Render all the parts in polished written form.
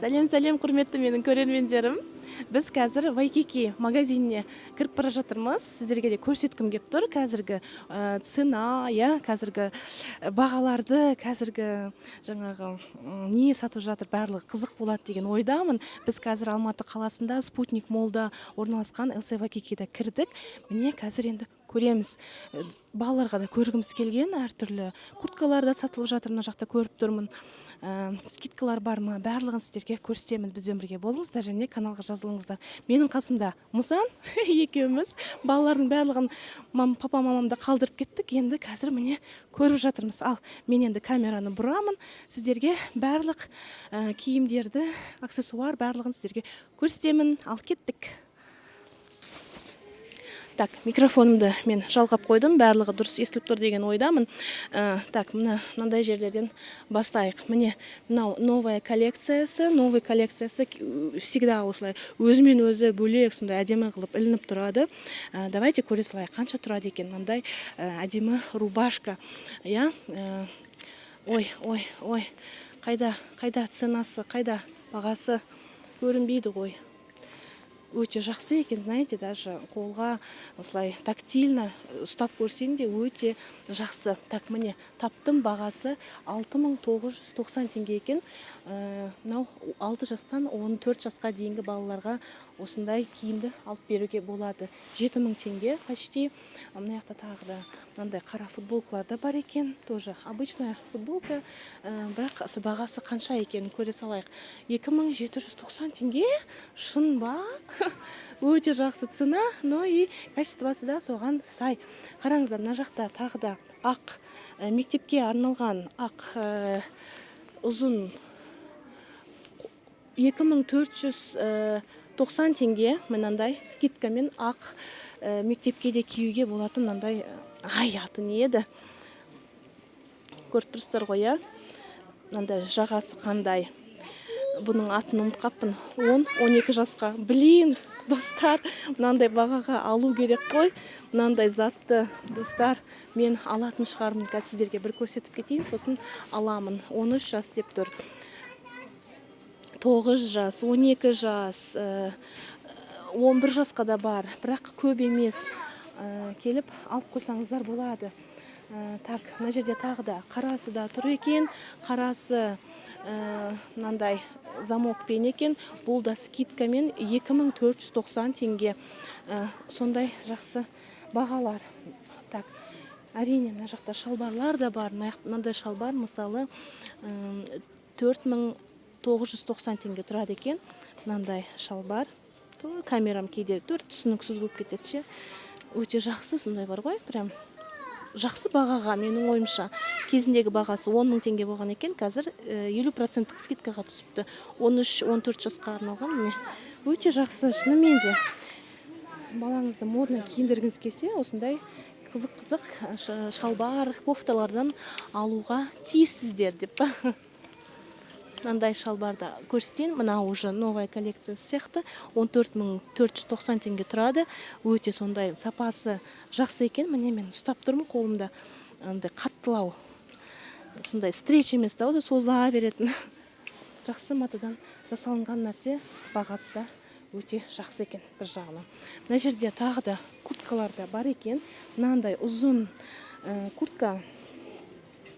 Сәлем, құрметті менің көрермендерім. Біз қазір Вайкики магазиніне кіріп бара жатырмыз. Сіздерге де көрсеткім келіп тұр. Қазіргі цена, қазіргі бағаларды, қазіргі жаңағы не сатып жатыр, барлығы қызық болады деген ойдамын. Біз қазір Алматы қаласында Спутник молда орналасқан ЛС Вайкикиде кірдік. Міне қазір енді көреміз. Балаларға да көргіміз келген, әртүрлі курткалар да сатылып жатыр. Мына жақта көріп тұрмын. Скидкалар бар ма, барлығын сіздерге көрсетемін. Бізбен бірге болыңыздар және каналға жазылыңыздар. Менің қасымда Мұсан екеуміз балалардың барлығын папа мамамда қалдырып кеттік. Енді қазір міне көріп жатырмыз. Ал мен енді камераны бұрамын. Сіздерге барлық киімдерді, аксессуар барлығын сіздерге көрсетемін. Ал кеттік. Так, микрофонымды мен жалғап қойдым, барлығы дұрыс естіліп тұр деген ойдамын. Так, мынандай жерлерден бастайық. Міне, мынау новый коллекциясы всегда осылай өзімен өзі бөлек сондай әдемі қылып ілініп тұрады. Давайте көре салайық, қанша тұрады екен мынандай әдемі рубашка. Ой, қайда ценасы, қайда бағасы көрінбейді ғой. Өте жақсы екен, знаете, даже қолға осылай тактильно ұстап көрсең де өте жақсы. Так, міне таптым, бағасы 6990 теңге екен. Мынау 6 жастан 14 жасқа дейінгі балаларға осындай киімді алып беруге болады. 7000 теңге почти. Мына жақта тағы да мынандай қара футболкалар да бар екен. Тоже обычная футболка. Бірақ бағасы қанша екенін көре салайық. 2790 теңге. Шын ба? Өте жақсы цена, но и качествосы да соған сай. Қараңыздар, мына жақта тағы да ақ мектепке арналған ақ ұзын 2490 теңге мынандай скидкамен ақ мектепке де киюге болатын мынандай аты не еді? Көріп тұрсыздар ғой, мынандай жағасы қандай. Бұның атын ұмытқаппын. 10-12 жасқа. Блин, достар, мынандай бағаға алу керек қой. Мынандай затты, достар, мен алатын шығармын. Сіздерге бір көрсетіп кетейін, сосын аламын. 13 жас деп тұр. 9 жас, 12 жас, 11 жасқа да бар. Бірақ көп емес. Келіп алып қойсаңыздар болады. Так, мына жерде тағы да қарасы да тұр екен. Қарасы мынандай замокпен екен. Бұл да скидкамен 2490 теңге. Сондай жақсы бағалар. Так, әрине мына жақта шалбарлар да бар. Мынандай шалбар мысалы 4990 теңге тұрады екен. Мынандай шалбар. Камерам кейде түсініксіз болып кетеді. Өте жақсы, сондай бар ғой, прям жақсы бағаға, менің ойымша. Кезіндегі бағасы 10 000 теңге болған екен, қазір 50% скидкаға түсіпті. 13-14 жасқа арналған, міне. Өте жақсы, шынымен де. Балаңызды модно киіндіргіңіз келсе, осындай қызық-қызық шалбар, кофталардан алуға тиіссіздер деп па. Мынандай шалбарды көрсетейін. Мына уже новая коллекция сияқты 14490 теңге тұрады. Өте сондай сапасы жақсы екен. Міне мен ұстап тұрмын қолымда. Андай қаттылау. Сондай стреч емес та, созыла беретін. Жақсы матадан жасалынған нәрсе, бағасы да өте жақсы екен бір жағынан. Мына жерде тағы да курткалар да бар екен. Мынандай ұзын куртка.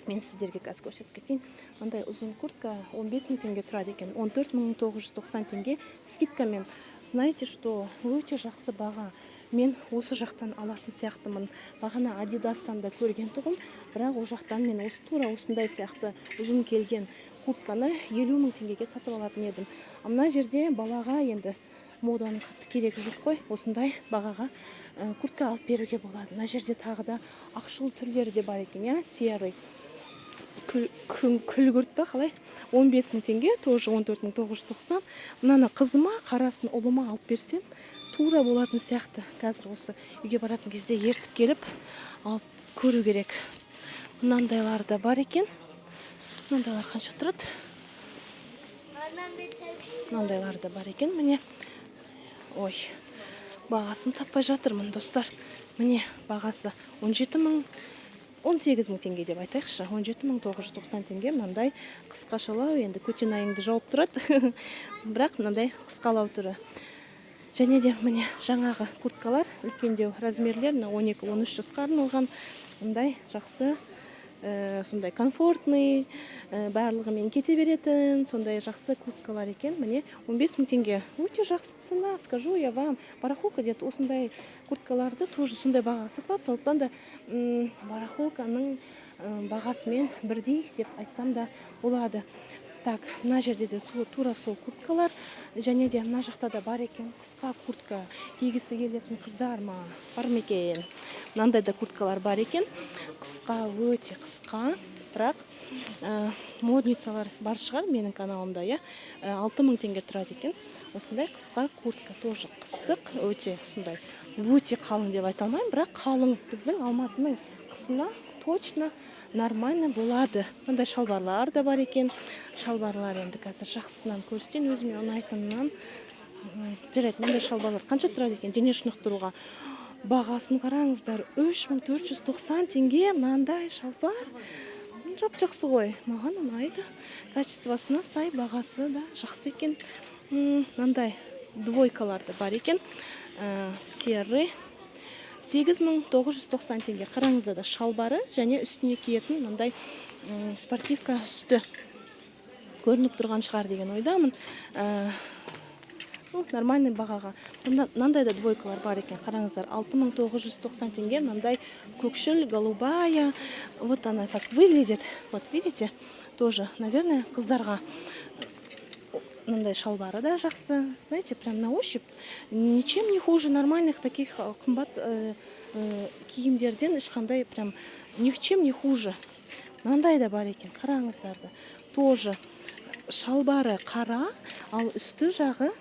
Мен сіздерге қазір көрсетіп кетейін. Мындай ұзын куртка 15 000 теңге тұрады екен. 14990 теңге скидкамен. Знаете, что өте жақсы баға. Мен осы жақтан алатын сияқтымын. Бағана Адидастан да көрген тұғым. Бірақ о жақтан мен тура осындай сияқты ұзын келген куртканы 50 000 теңгеге сатып алатын едім. Мына жерде балаға енді моданың қатты керегі жоқ қой. Осындай бағаға куртка алып беруге болады. Мына жерде тағы да ақшыл түрлері де бар екен, серый. Күлгірт па қалай? 15 000 теңге, тоже 14990. Мынаны қызыма, қарасын ұлыма алып берсем, тура болатын сияқты. Қазір осы үйге баратын кезде ертіп келіп, алып көру керек. Мынандайлар да бар екен. Мынандайлар қанша тұрады? Мынандайлар да бар екен, міне. Ой, бағасын таппай жатырмын, достар. Міне, бағасы 17 000 18 мың теңге деп айтайықшы. 17.990 теңге мынандай қысқашалау, енді көтен айыңды жауып тұрады. Бірақ мынандай қысқалау түрі. Және де міне жаңағы курткалар үлкендеу размерлер 12-13 жасқа арналған. Мындай жақсы, сондай комфортный, барлығымен кете беретін, сондай жақсы курткалар екен. Міне 15 мың теңге. Өте жақсы цена, скажу я вам. Барахолка деді, осындай курткаларды тоже сондай бағаға сатылады. Сондықтан да барахолканың бағасымен бірдей деп айтсам да болады. Так, мына жерде де тура сол курткалар, және де мына жақта да бар екен қысқа куртка кигісі келетін қыздар ма бар ма екен. Мынандай да курткалар бар екен, қысқа, өте қысқа, бірақ модницалар бар шығар менің каналымда, 6 мың теңге тұрады екен. Осындай қысқа куртка, тоже қыстық, өте сондай, өте қалың деп айта алмаймын, бірақ қалың біздің Алматының қысына точно нормально болады. Мындай шалбарлар да бар екен. Шалбарлар енді қазір жақсынан көрсетейін, өзіме ұнайтынынан. Жарайды, мындай шалбарлар қанша тұрады екен дене шынықтыруға? Бағасын қараңыздар, 3490 теңге мынандай шалбар. Жап-жақсы ғой, маған ұнайды. Качествосына сай, бағасы да жақсы екен. Мынандай двойкалар да бар екен. Серый 8990 теңге. Қараңызда да шалбары және үстіне киетін мындай спортивка үсті көрініп тұрған шығар деген ойдамын. Нормальный бағаға. Мынандай да двойкалар бар екен. Қараңыздар, 6990 теңге. Мынандай көкшіл, голубая. Вот она как выглядит. Вот видите? Тоже, наверное, қыздарға мындай шалбары да жақсы. Знаете, прям на ощупь. Ничем не хуже нормальных таких қымбат киімдерден ешқандай прям ничем не хуже. Мынандай да бар екен. Қараңыздарды. Тоже шалбары қара, ал үсті жағы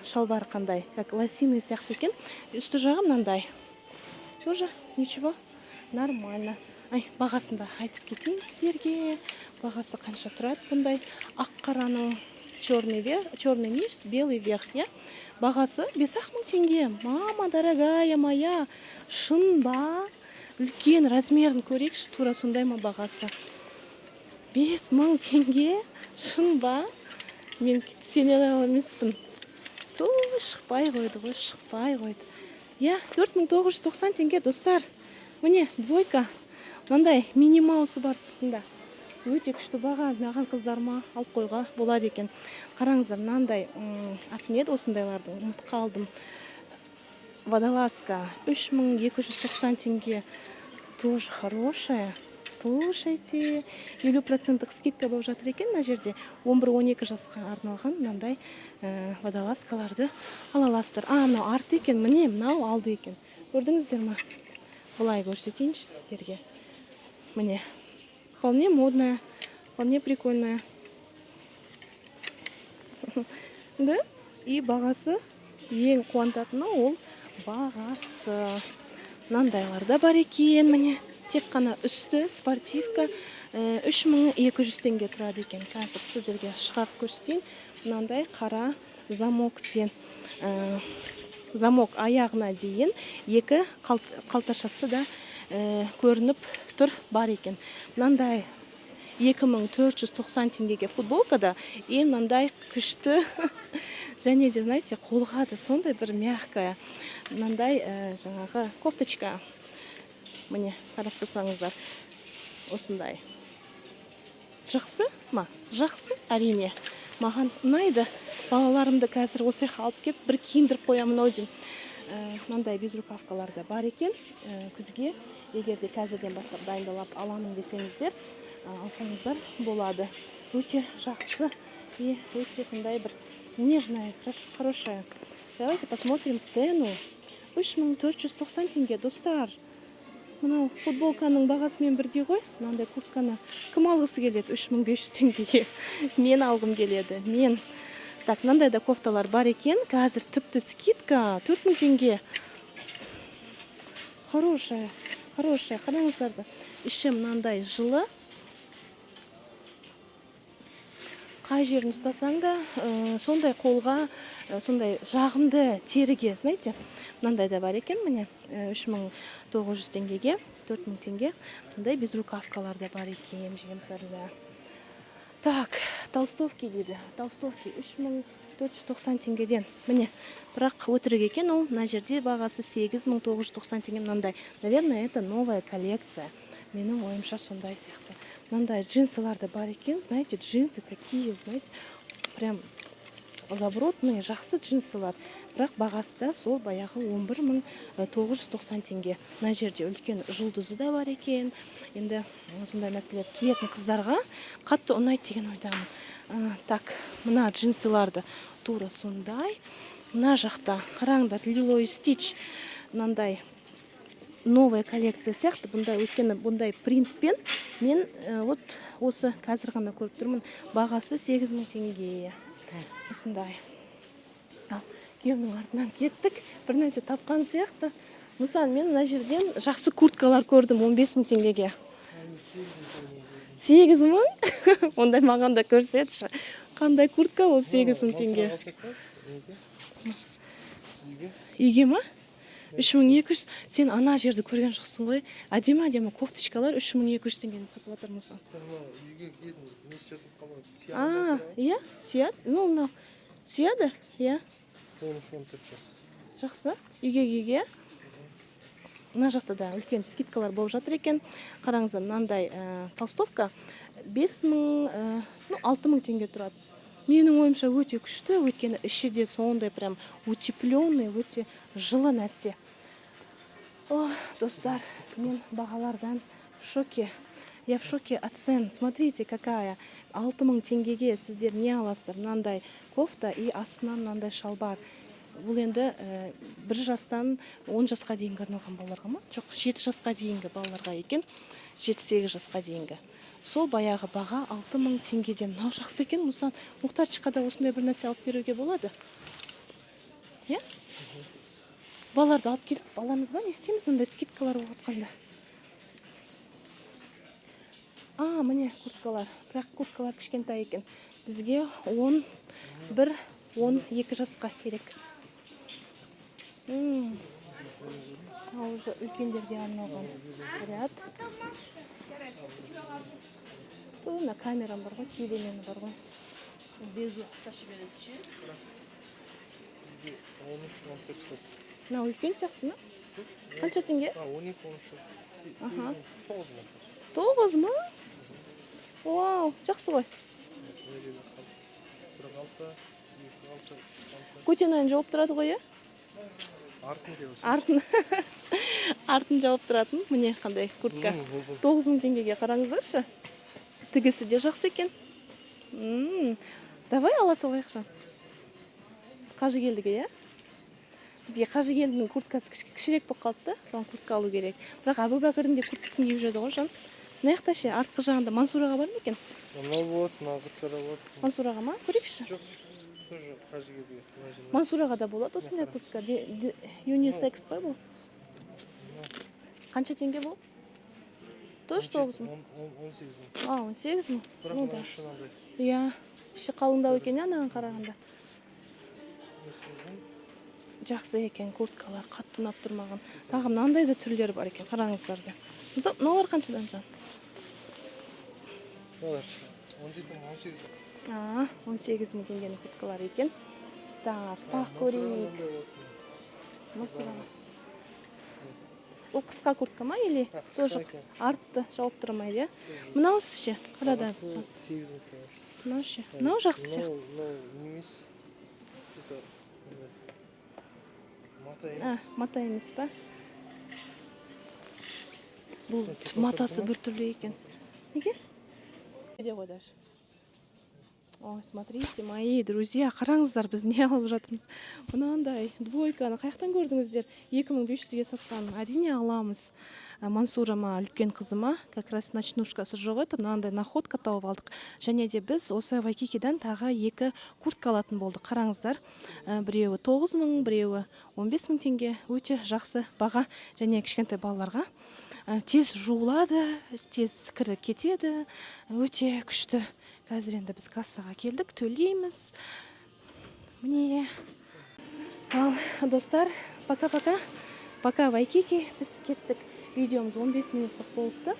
шалбары қандай, как лосиный сияқты екен. Үсті жағы мынандай. Тоже ничего, нормально. Бағасында айтып кетейін сіздерге. Бағасы қанша тұрады бұндай ақ қараның черный низ, белый верх, бағасы 5 мың теңге. Мама дорогая моя, шын ба? Үлкен размерін көрейікші, тура сондай ма бағасы? 5 мың теңге, шын ба? Мен сене емеспін. Шықпай қойды ғой, шықпай қойды. 4990 теңге, достар. Міне, двойка, мындай мини-маусы бар сыртында. Өте күшті баға, маған қыздарыма алып қойға болады екен. Қараңыздар, мынандай атын еді осындайлардың, ұмытып қалдым. Водолазка 3290 теңге. Тоже хорошая. Слушайте, 50% скидка болып жатыр екен мына жерде. 11-12 жасқа арналған мынандай водолазкаларды ала аласыздар. Мынау арты екен, міне мынау алды екен. Көрдіңіздер ма? Былай көрсетейінші сіздерге. Міне. Вполне модная, вполне прикольная. Да? И бағасы ең қуантатыны ол бағасы. Мынандайлар да бар екен, міне. Тек қана үсті спортивка 3200 теңге тұрады екен. Қазір сіздерге шығарып көрсетейін. Мынандай қара замокпен, замок аяғына дейін екі қалташасы да көрініп тұр бар екен. Мынандай 2490 теңгеге футболкада мынандай күшті және де, знаете, қолға да сондай бір мягкая мынандай жаңағы кофточка. Міне, қарап тұрсаңыздар, осындай. Жақсы ма? Жақсы, әрине. Маған ұнайды. Балаларымды қазір осы алып кеп бір киіндіріп қоямын ау деймін. Мынандай безрукавкалар да бар екен. Күзге, егерде қазірден бастап дайындалап аламын десеңіздер, алсаңыздар болады. Өте жақсы и өте сондай бір нежная, хорошая. Давайте посмотрим цену. 3490 теңге, достар. Мынау футболканың бағасымен бірдей ғой. Мынандай куртканы кім алғысы келеді 3500 теңгеге? Мен алғым келеді. Мен. Так, мынандай да кофталар бар екен. Қазір тіпті скидка 4000 теңге. Хорошая, хорошая. Қараңыздарды. Іші мынандай жылы. қай жерін ұстасаң да сондай қолға сондай жағымды теріге, знаете, мынандай да бар екен, міне 3900 теңгеге 4000 теңге мындай безрукавкалар да бар екен, жемпірлі. Так, толстовки дейді. Толстовки 3490 теңгеден. Міне, бірақ өтірік екен, ол мына жерде бағасы 8990 теңге. Мынандай, наверное, это новая коллекция. Менің ойымша сондай сияқты. Мынандай джинсылар да бар екен, знаете, джинсы такие, знаете, прям добротные, жақсы джинсылар. Бірақ бағасы да сол баяғы 11990 теңге. Мына жерде үлкен жұлдызы да бар екен. Енді сондай мәселелер киетін қыздарға қатты ұнайды деген ойдамын. Так, мына джинсыларды тура сондай. Мына жақта қараңдар, Lilo & Stitch мынандай новая коллекция сияқты. Бұндай өткені бұндай принтпен мен вот осы қазір ғана көріп тұрмын. Бағасы 8000 теңге. Осындай. Күйеуімнің артынан кеттік. Бір нәрсе тапқан сияқты. Мысалы, мен мына жерден жақсы курткалар көрдім 15000 теңгеге. 8000? Ондай маған да көрсетші. Қандай куртка ол 8000 теңге? Үйге ма? 3200. Сен ана жерді көрген жоқсың ғой. Әдемі кофточкалар 3200 теңгеден сатып жатырмысың? Үйге келдім, не жатып қалады. Иә, сияды. Ну, сияды? Иә. 13-14 жас. Жақсы. Үйге. Мына жақта да үлкен скидкалар болып жатыр екен. Қараңыздар, мынандай толстовка 5000, 6000 теңге тұрады. Менің ойымша өте күшті, өйткені іші де сондай прям утепленный, өте жылы нәрсе. Достар, мен бағалардан в шоке. Я в шоке от цен. Смотрите, какая. 6000 теңгеге сіздер не аласыздар? Мынандай кофта и астынан мынандай шалбар. Бұл енді 1 жастан 10 жасқа дейінгі арналған балаларға ма? Жоқ, 7 жасқа дейінгі балаларға екен. 7-8 жасқа дейінгі. Сол баяғы баға 6000 теңгеден. Мынау жақсы екен. Мұсан мұқтажқа да осындай бір нәрсе алып беруге болады. Иә? Балаларды алып келіп баламыз ба? Не істейміз? Мындай скидкалар болып жатқанда. Міне курткалар. Бірақ курткалар кішкентай екен. Бізге 11-12 жасқа керек. Уже үлкендерге арналған ряд. Мына камерам бар ғой, киелемені бар ғой. Безу ташы береді ше. 13-14 жас. Мына үлкен сияқты ма? Қанша теңге? 12-13 жас. 9 ма? Вау, жақсы ғой. Көтенайын жауып тұрады ғой, е? Артын жауып тұратын. Міне қандай куртка. 9000 теңгеге қараңыздаршы. Тігісі де жақсы екен. Давай ала салайықшы. Қажыгелдіге, е? Бізге Қажыгелдінің курткасы кішірек болып қалды, соған куртка алу керек. Бірақ Әбубәкірдің де курткасын киіп жүрді ғой, жан. Мына жақта ше, артқы жағында Мансураға бар ма екен? Мынау болады, Нағытшара болады. Мансураға ма? Көрейікші. Жоқ, тоже Қажыгелдіге. Мансураға да болады осындай куртка. Юнисекс қой бұл. Қанша теңге бұл? Тоже 9000. 18 18 мың. Бірақ мына шынандай. Иә, іші қалыңдау екен, анаған қарағанда. Жақсы екен курткалар, қатты ұнап тұрмаған. Тағы мынандай да түрлері бар екен, қараңыздарды. Мыналар қаншадан жан? 18 мың теңгенің курткалары екен. Так көрейік. Бұл қысқа куртка ма, или тоже артты жауып тұрмайды, е? Мынау ше, қарада. 8 мың теңге. Мынау ше, мынау жақсы сияқты. Мынау немес. Мата емес па? Бұл матасы бір түрлі екен. Неге? Неде ғой даже? Ой, смотрите, мои друзья, қараңыздар, біз не алып жатырмыз. Мынандай двойканы қаяқтан көрдіңіздер? 2500-ге сатқан. Әрине аламыз. Мансурама, үлкен қызыма, как раз ночнушкасы жоқ еді, мынандай находка тауып алдық. Және де біз осы Вайкикиден тағы 2 куртка алатын болдық. Қараңыздар, біреуі 9000, біреуі 15000 теңге. Өте жақсы баға, және кішкентай балаларға. Тез жуылады, тез кірі кетеді, өте күшті қазір енді біз кассаға келдік, төлейміз. Міне. Ал достар, пока-пока. Пока Вайкики. Біз кеттік. Видеомыз 15 минуттық болыпты.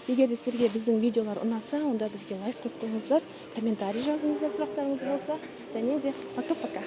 Егер де сізге біздің видеолар ұнаса, онда бізге лайк қойып қойыңыздар, комментарий жазыңыздар, сұрақтарыңыз болса. Және де пока-пока.